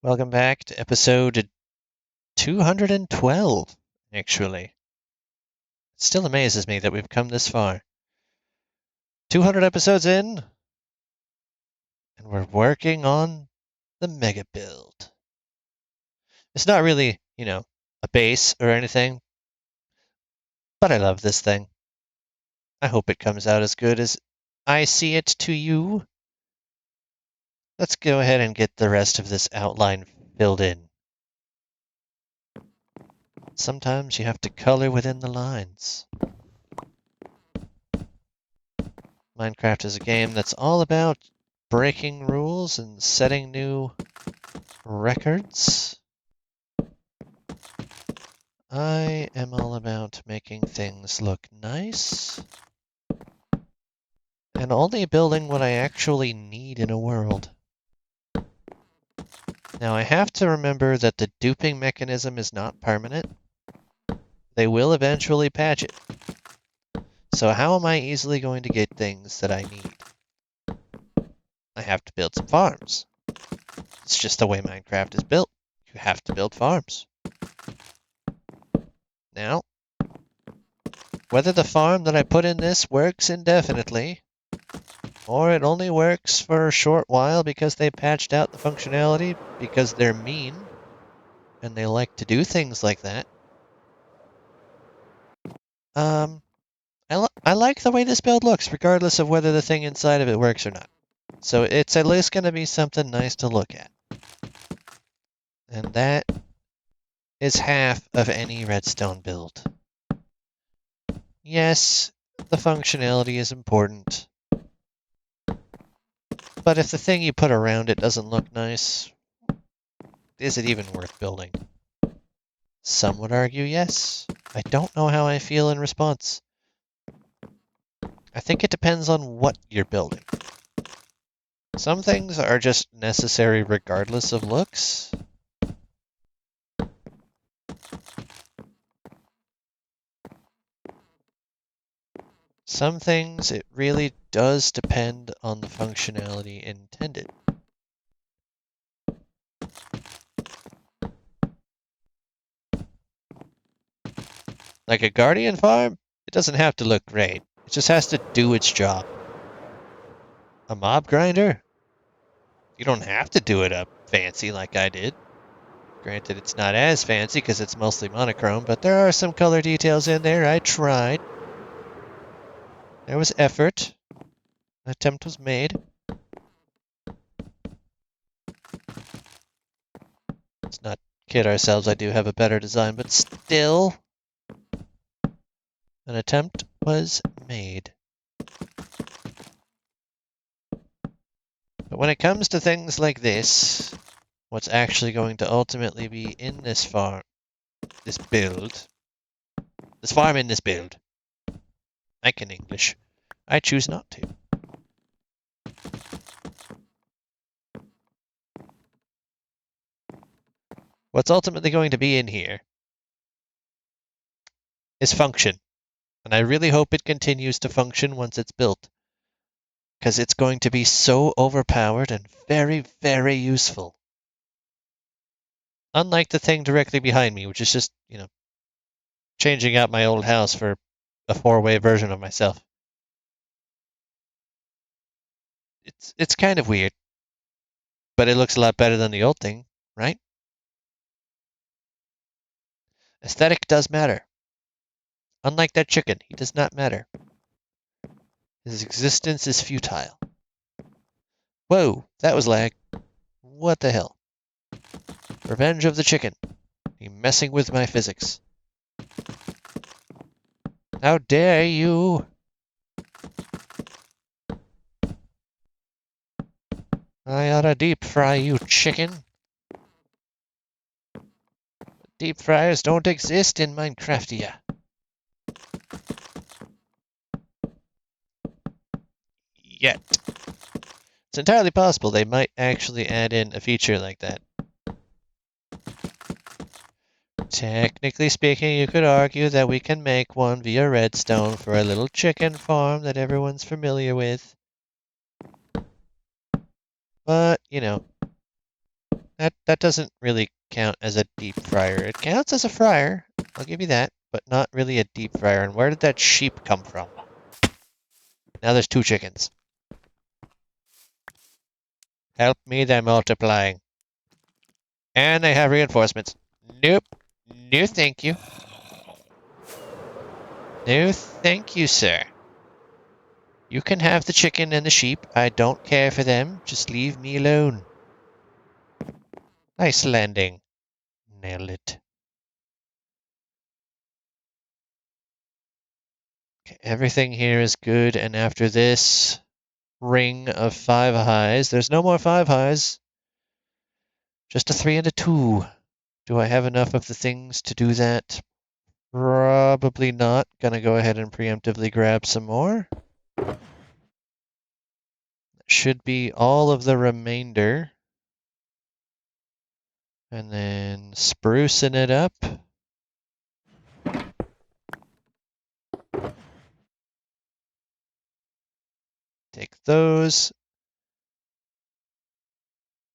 Welcome back to episode 212, actually. It still amazes me that we've come this far. 200 episodes in, and we're working on the mega build. It's not really, a base or anything, but I love this thing. I hope it comes out as good as I see it to you. Let's go ahead and get the rest of this outline filled in. Sometimes you have to color within the lines. Minecraft is a game that's all about breaking rules and setting new records. I am all about making things look nice and only building what I actually need in a world. Now I have to remember that the duping mechanism is not permanent. They will eventually patch it. So how am I easily going to get things that I need? I have to build some farms. It's just the way Minecraft is built. You have to build farms. Now, whether the farm that I put in this works indefinitely, or it only works for a short while because they patched out the functionality because they're mean, and they like to do things like that. I like the way this build looks, regardless of whether the thing inside of it works or not. So it's at least going to be something nice to look at. And that is half of any redstone build. Yes, the functionality is important. But if the thing you put around it doesn't look nice, is it even worth building? Some would argue yes. I don't know how I feel in response. I think it depends on what you're building. Some things are just necessary regardless of looks. Some things it really does depend on the functionality intended. Like a guardian farm, it doesn't have to look great. It just has to do its job. A mob grinder? You don't have to do it up fancy like I did. Granted, it's not as fancy because it's mostly monochrome, but there are some color details in there. I tried. There was effort. An attempt was made. Let's not kid ourselves, I do have a better design, but still, an attempt was made. But when it comes to things like this, what's actually going to ultimately be in this farm, this farm in this build, I can English. I choose not to. What's ultimately going to be in here is function. And I really hope it continues to function once it's built. Because it's going to be so overpowered and very, very useful. Unlike the thing directly behind me, which is just, changing out my old house for a 4-way version of myself. It's kind of weird. But it looks a lot better than the old thing, right? Aesthetic does matter. Unlike that chicken, he does not matter. His existence is futile. Whoa, that was lag. What the hell? Revenge of the chicken. You messing with my physics. How dare you! I oughta deep fry you, chicken. Deep fryers don't exist in Minecraftia. Yet. It's entirely possible they might actually add in a feature like that. Technically speaking, you could argue that we can make one via redstone for a little chicken farm that everyone's familiar with. But, That doesn't really count as a deep fryer. It counts as a fryer, I'll give you that, but not really a deep fryer. And where did that sheep come from? Now there's 2 chickens. Help me, they're multiplying. And they have reinforcements. Nope. No thank you. No thank you, sir. You can have the chicken and the sheep. I don't care for them. Just leave me alone. Nice landing. Nailed it. Okay, everything here is good, and after this ring of 5 highs, there's no more 5 highs. Just a 3 and a 2. Do I have enough of the things to do that? Probably not. Gonna go ahead and preemptively grab some more. Should be all of the remainder. And then sprucing it up. Take those.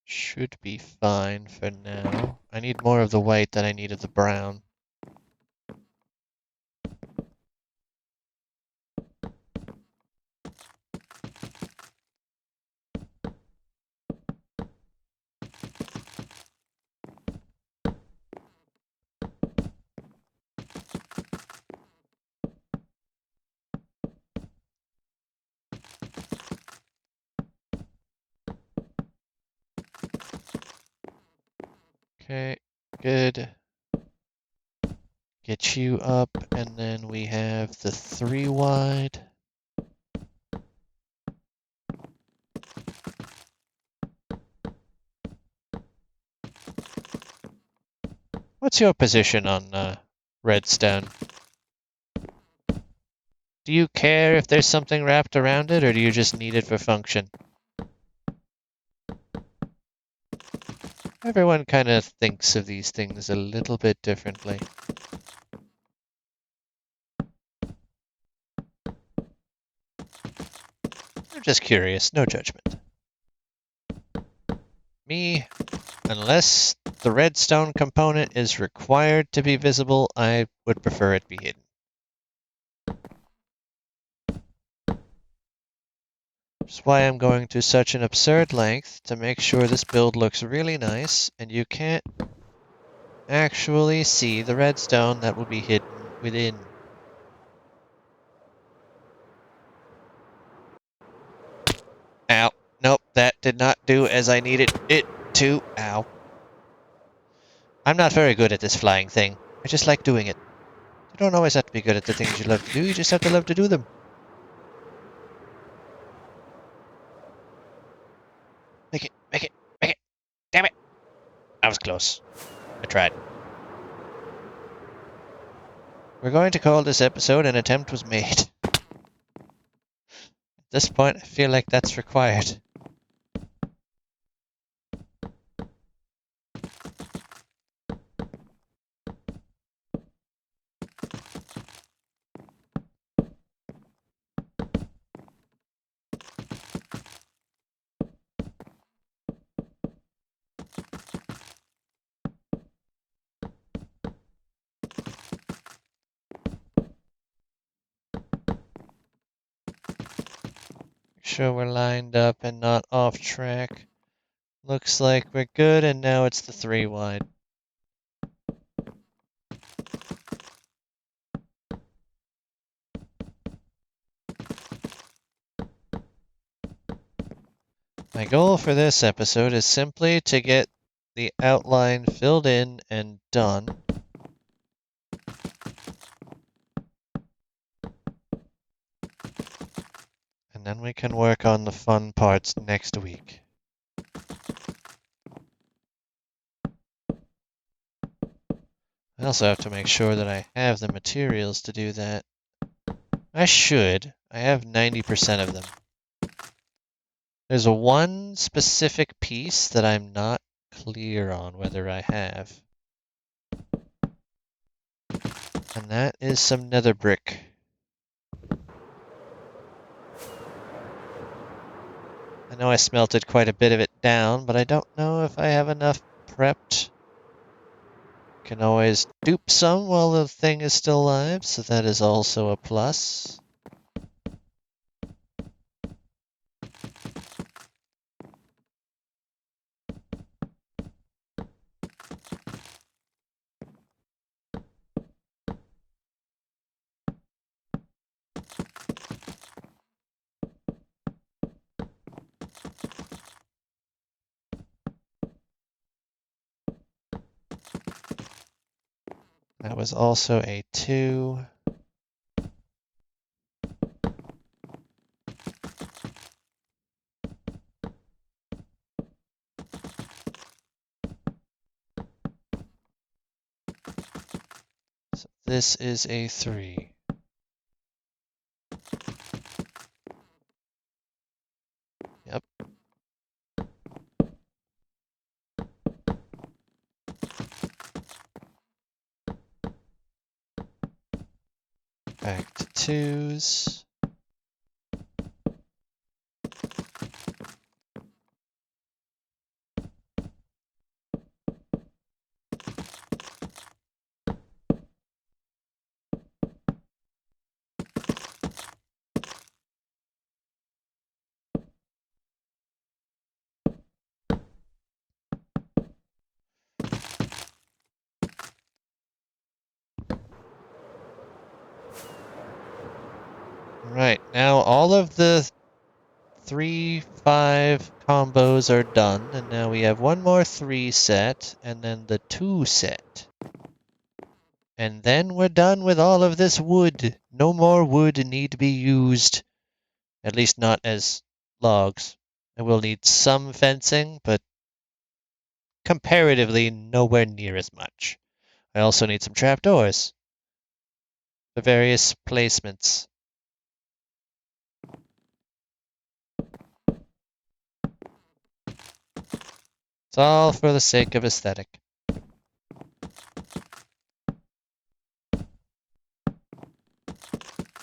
Should be fine for now. I need more of the white than I need of the brown. Okay, good. Get you up, and then we have the 3 wide. What's your position on redstone? Do you care if there's something wrapped around it, or do you just need it for function? Everyone kind of thinks of these things a little bit differently. I'm just curious, no judgment. Me, unless the redstone component is required to be visible, I would prefer it be hidden. Which is why I'm going to such an absurd length to make sure this build looks really nice, and you can't actually see the redstone that will be hidden within. Ow. Nope, that did not do as I needed it to. Ow. I'm not very good at this flying thing. I just like doing it. You don't always have to be good at the things you love to do, you just have to love to do them. Make it, make it, make it. Damn it. I was close. I tried. We're going to call this episode An Attempt Was Made. At this point, I feel like that's required. Make sure we're lined up and not off track. Looks like we're good, and now it's the 3 wide. My goal for this episode is simply to get the outline filled in and done. And then we can work on the fun parts next week. I also have to make sure that I have the materials to do that. I should. I have 90% of them. There's one specific piece that I'm not clear on whether I have. And that is some nether brick. I know I smelted quite a bit of it down, but I don't know if I have enough prepped. Can always dupe some while the thing is still alive, so that is also a plus. That was also a 2. So this is a 3. Yep. Back to 2s. Right, now all of the 3-5 combos are done, and now we have one more 3 set, and then the 2 set. And then we're done with all of this wood. No more wood need to be used, at least not as logs. I will need some fencing, but comparatively nowhere near as much. I also need some trapdoors for various placements. It's all for the sake of aesthetic.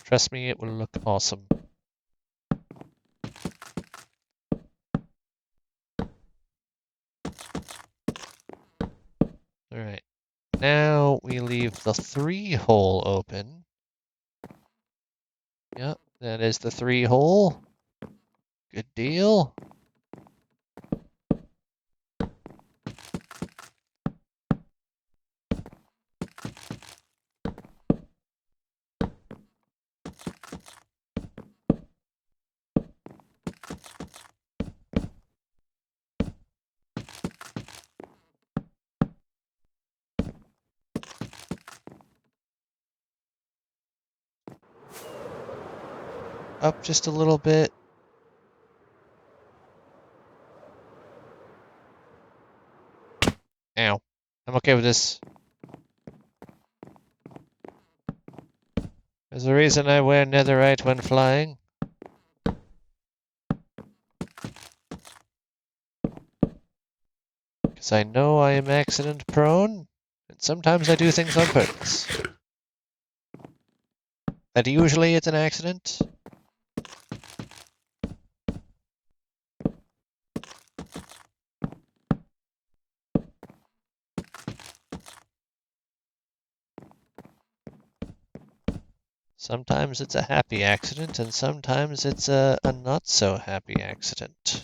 Trust me, it will look awesome. Alright. Now we leave the 3 hole open. Yep, that is the 3 hole. Good deal. Up just a little bit. Ow. I'm okay with this. There's a reason I wear netherite when flying. Because I know I am accident prone, and sometimes I do things on purpose. And usually it's an accident. Sometimes it's a happy accident, and sometimes it's a not so happy accident.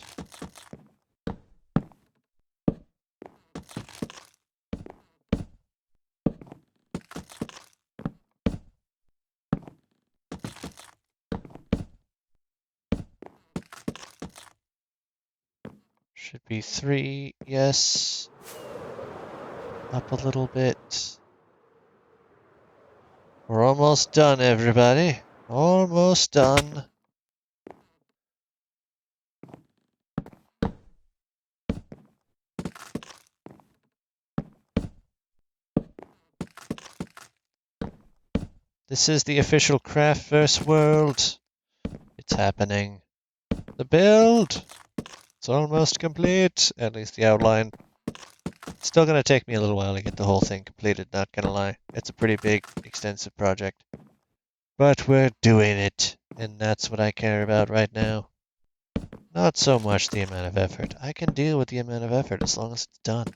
Should be 3, yes. Up a little bit. We're almost done, everybody. Almost done. This is the official Craftverse world. It's happening. The build! It's almost complete. At least the outline. It's still gonna take me a little while to get the whole thing completed, not gonna lie. It's a pretty big, extensive project. But we're doing it, and that's what I care about right now. Not so much the amount of effort. I can deal with the amount of effort as long as it's done.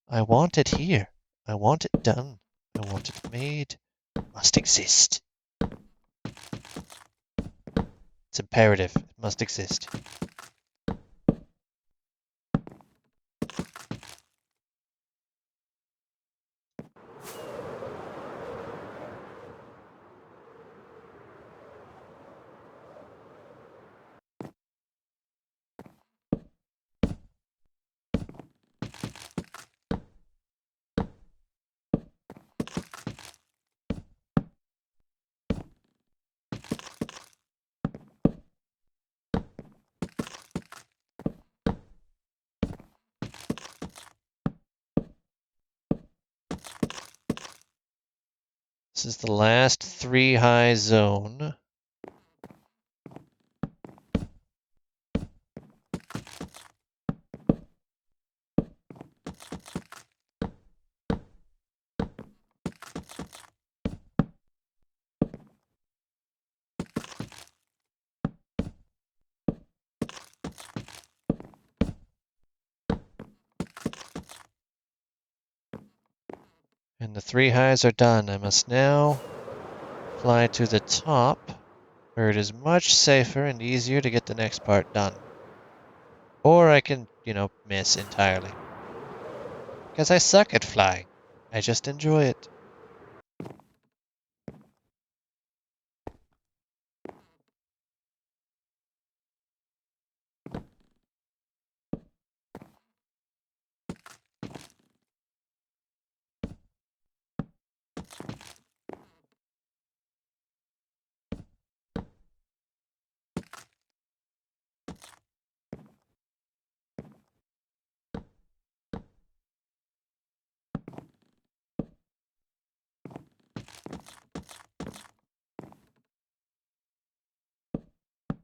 I want it here. I want it done. I want it made. It must exist. It's imperative. It must exist. This is the last 3 high zone. And the 3 highs are done. I must now fly to the top, where it is much safer and easier to get the next part done. Or I can, miss entirely. Because I suck at flying. I just enjoy it.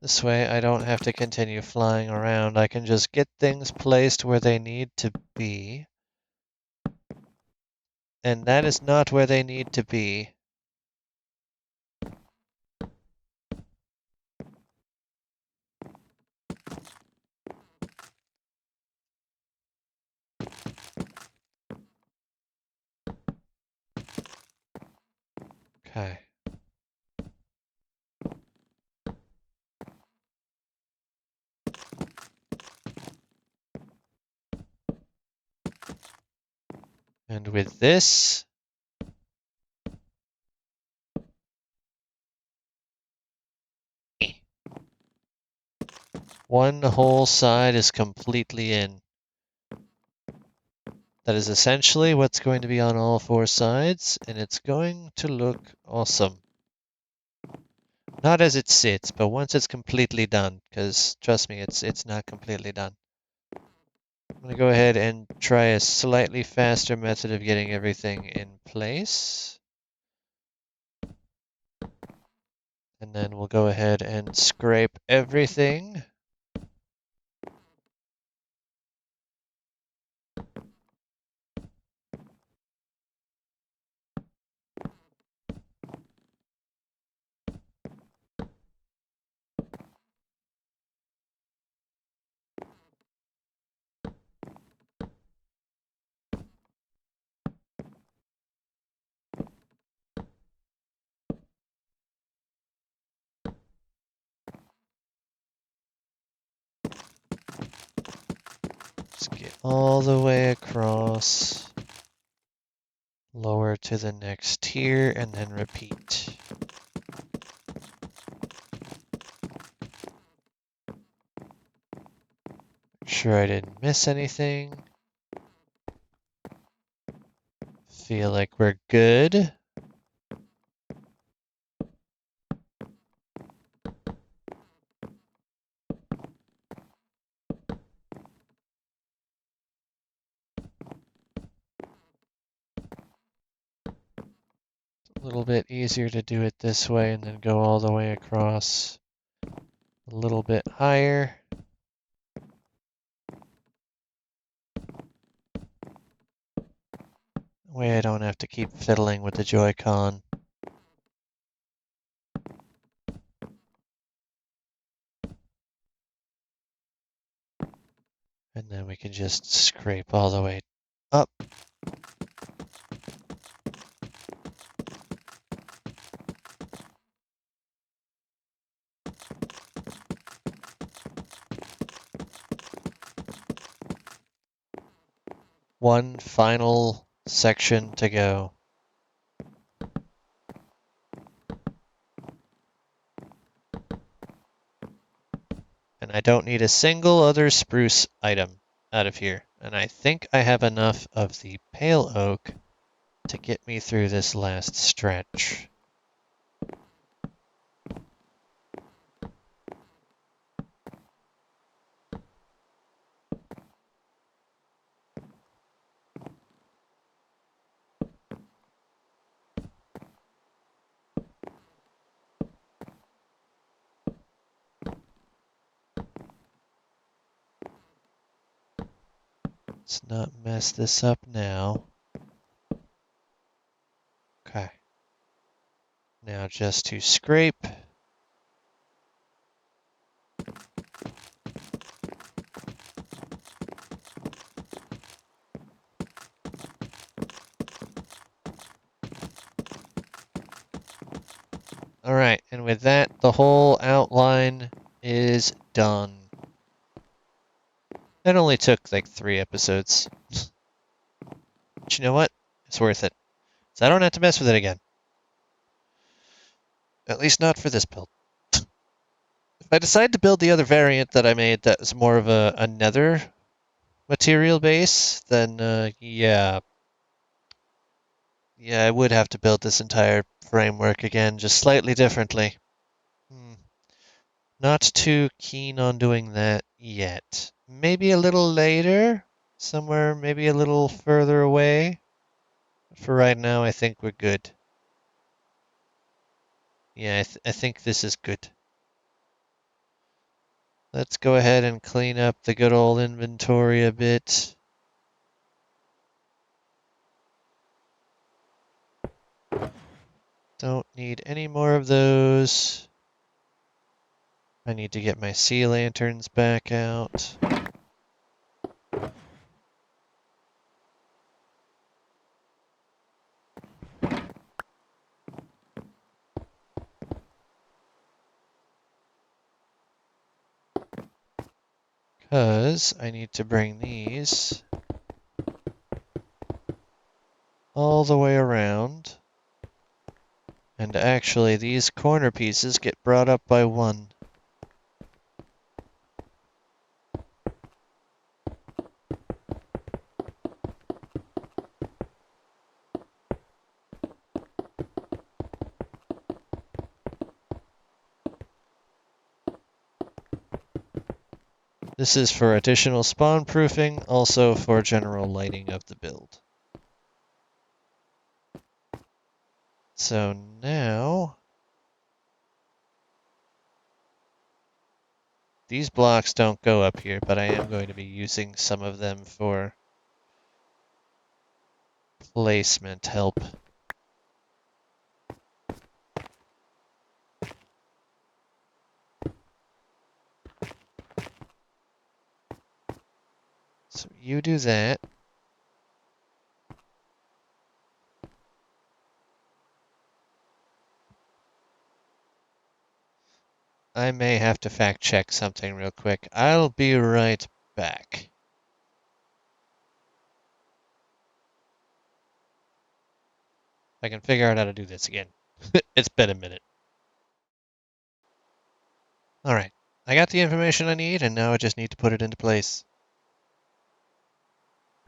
This way I don't have to continue flying around. I can just get things placed where they need to be. And that is not where they need to be. Okay. And with this, one whole side is completely in. That is essentially what's going to be on all 4 sides, and it's going to look awesome. Not as it sits, but once it's completely done, because trust me, it's not completely done. I'm going to go ahead and try a slightly faster method of getting everything in place. And then we'll go ahead and scrape everything. Just get all the way across. Lower to the next tier and then repeat. Make sure I didn't miss anything. Feel like we're good. A little bit easier to do it this way and then go all the way across. A little bit higher. That way I don't have to keep fiddling with the Joy-Con. And then we can just scrape all the way up. One final section to go. And I don't need a single other spruce item out of here. And I think I have enough of the pale oak to get me through this last stretch. Let's not mess this up now. Okay. Now just to scrape. All right, and with that, the whole outline is done. It only took like 3 episodes. But you know what? It's worth it. So I don't have to mess with it again. At least not for this build. If I decide to build the other variant that I made that was more of a nether material base, then yeah. Yeah, I would have to build this entire framework again, just slightly differently. Not too keen on doing that yet. Maybe a little later, somewhere maybe a little further away. For right now, I think we're good. Yeah, I think this is good. Let's go ahead and clean up the good old inventory a bit. Don't need any more of those. I need to get my sea lanterns back out. Because I need to bring these all the way around. And actually, these corner pieces get brought up by 1. This is for additional spawn proofing, also for general lighting of the build. So now, these blocks don't go up here, but I am going to be using some of them for placement help. So you do that. I may have to fact check something real quick. I'll be right back. I can figure out how to do this again. It's been a minute. Alright, I got the information I need, and now I just need to put it into place.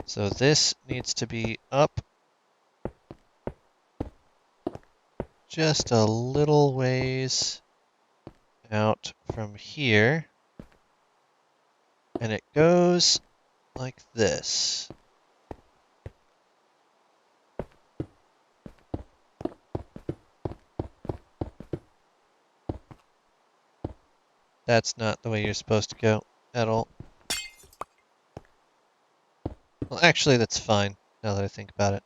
So this needs to be up just a little ways out from here. And it goes like this. That's not the way you're supposed to go at all. Well, actually, that's fine, now that I think about it.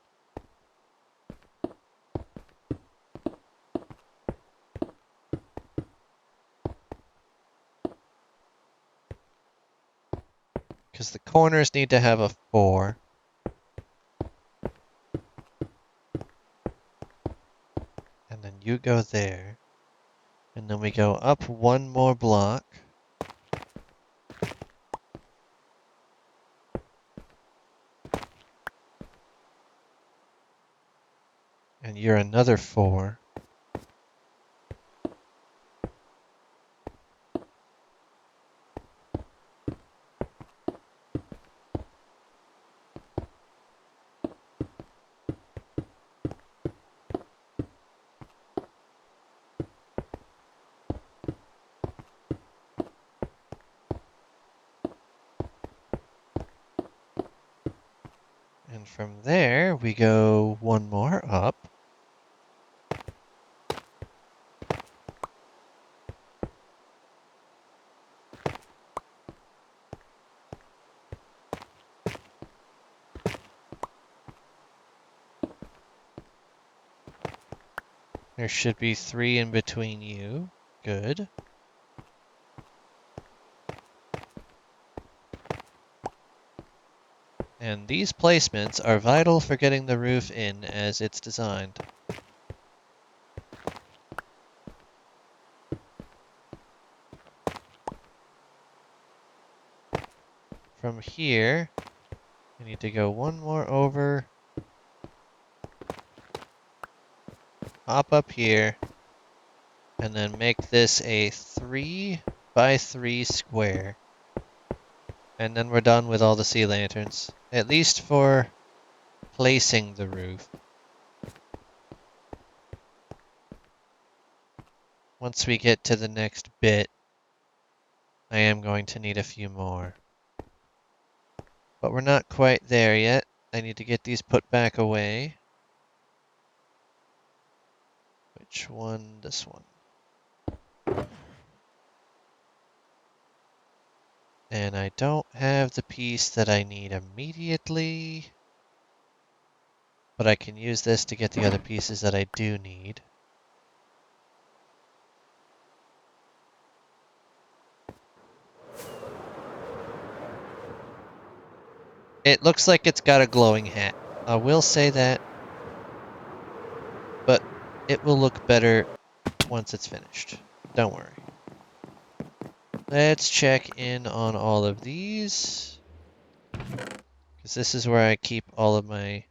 Because the corners need to have a 4. And then you go there. And then we go up one more block. And you're another 4. And from there, we go one more up. There should be 3 in between you. Good. And these placements are vital for getting the roof in as it's designed. From here, I need to go one more over, hop up here, and then make this a 3 by 3 square. And then we're done with all the sea lanterns, at least for placing the roof. Once we get to the next bit, I am going to need a few more. But we're not quite there yet. I need to get these put back away. Which one? This one. And I don't have the piece that I need immediately. But I can use this to get the other pieces that I do need. It looks like it's got a glowing hat. I will say that. But it will look better once it's finished. Don't worry. Let's check in on all of these. Because this is where I keep all of my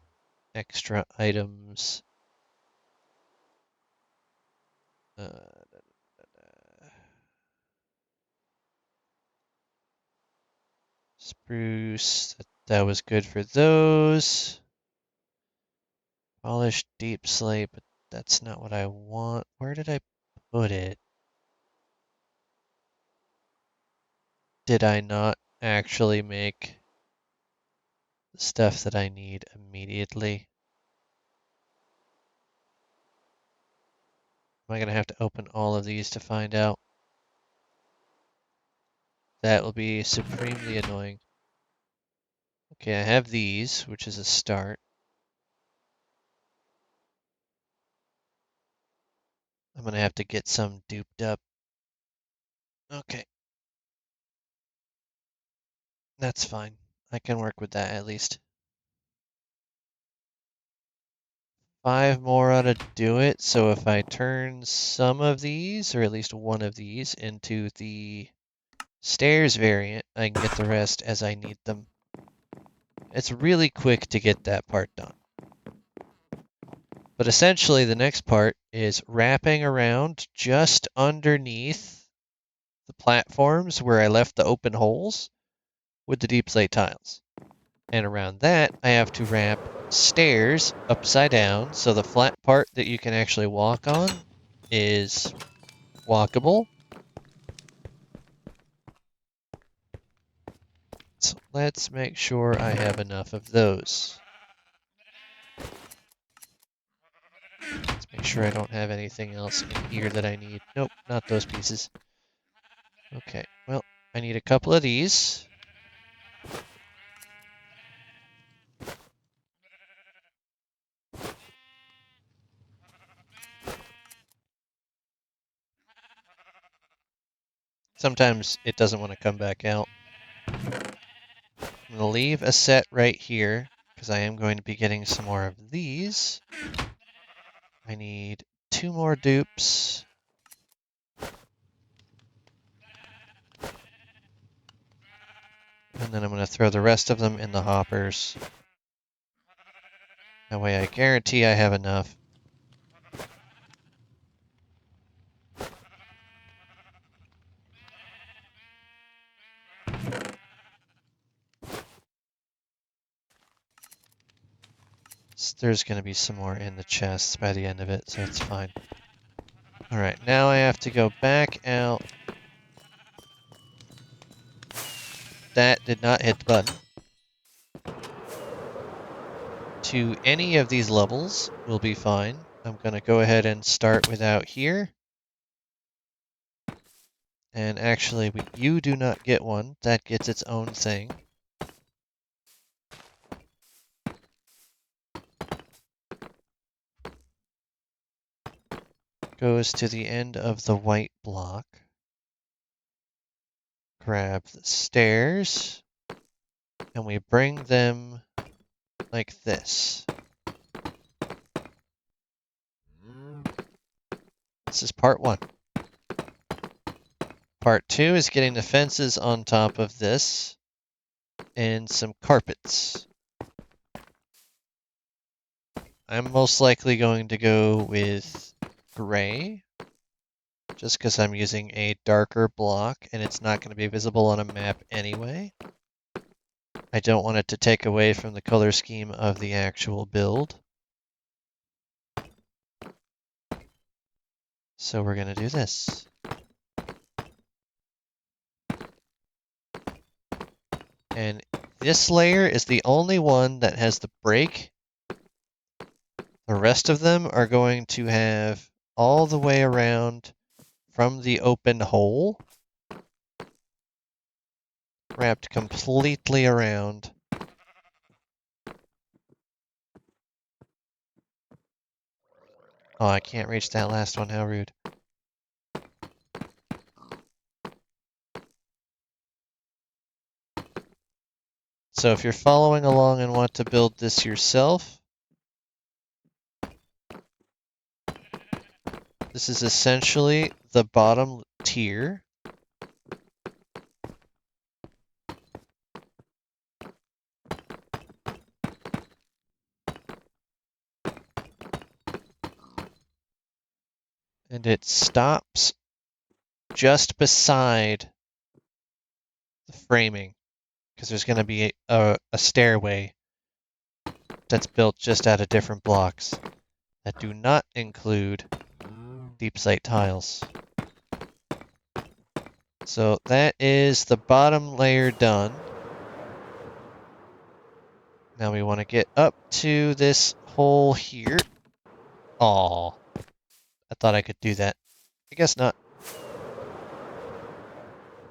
extra items. Spruce, that was good for those. Polished deep slate, but that's not what I want. Where did I put it? Did I not actually make the stuff that I need immediately? Am I going to have to open all of these to find out? That will be supremely annoying. Okay, I have these, which is a start. I'm going to have to get some duped up. Okay. That's fine. I can work with that at least. 5 more ought to do it. So if I turn some of these, or at least one of these, into the stairs variant, I can get the rest as I need them. It's really quick to get that part done. But essentially, the next part is wrapping around just underneath the platforms where I left the open holes with the deep slate tiles. And around that, I have to wrap stairs upside down so the flat part that you can actually walk on is walkable. So let's make sure I have enough of those. Let's make sure I don't have anything else in here that I need. Nope, not those pieces. Okay, well, I need a couple of these. Sometimes it doesn't want to come back out. I'm going to leave a set right here because I am going to be getting some more of these. I need 2 more dupes. And then I'm going to throw the rest of them in the hoppers. That way I guarantee I have enough. There's going to be some more in the chests by the end of it, so it's fine. Alright, now I have to go back out. That did not hit the button. To any of these levels will be fine. I'm going to go ahead and start without here. And actually, you do not get one. That gets its own thing. Goes to the end of the white block. Grab the stairs. And we bring them like this. This is part 1. Part 2 is getting the fences on top of this and some carpets. I'm most likely going to go with gray, just because I'm using a darker block and it's not going to be visible on a map anyway. I don't want it to take away from the color scheme of the actual build. So we're going to do this. And this layer is the only one that has the break. The rest of them are going to have all the way around from the open hole, wrapped completely around. Oh, I can't reach that last one, how rude. So if you're following along and want to build this yourself, this is essentially the bottom tier. And it stops just beside the framing, because there's going to be a stairway that's built just out of different blocks that do not include deep slate tiles. So that is the bottom layer done. Now we want to get up to this hole here. Aw, I thought I could do that. I guess not.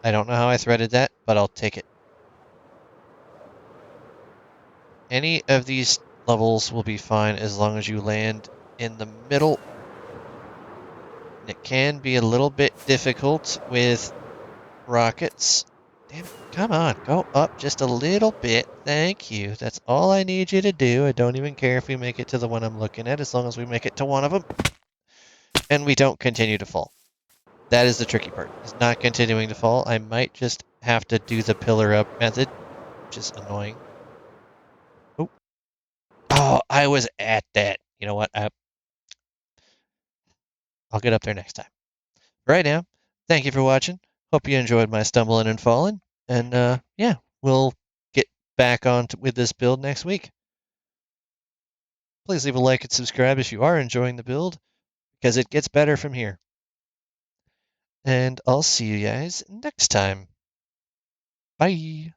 I don't know how I threaded that, but I'll take it. Any of these levels will be fine as long as you land in the middle. It can be a little bit difficult with rockets. Damn it, come on, go up just a little bit. Thank you. That's all I need you to do. I don't even care if we make it to the one I'm looking at, as long as we make it to one of them. And we don't continue to fall. That is the tricky part, is not continuing to fall. I might just have to do the pillar up method, which is annoying. Oh, I was at that. You know what? I'll get up there next time. Right now, thank you for watching. Hope you enjoyed my stumbling and falling. And yeah, we'll get back on with this build next week. Please leave a like and subscribe if you are enjoying the build, because it gets better from here. And I'll see you guys next time. Bye.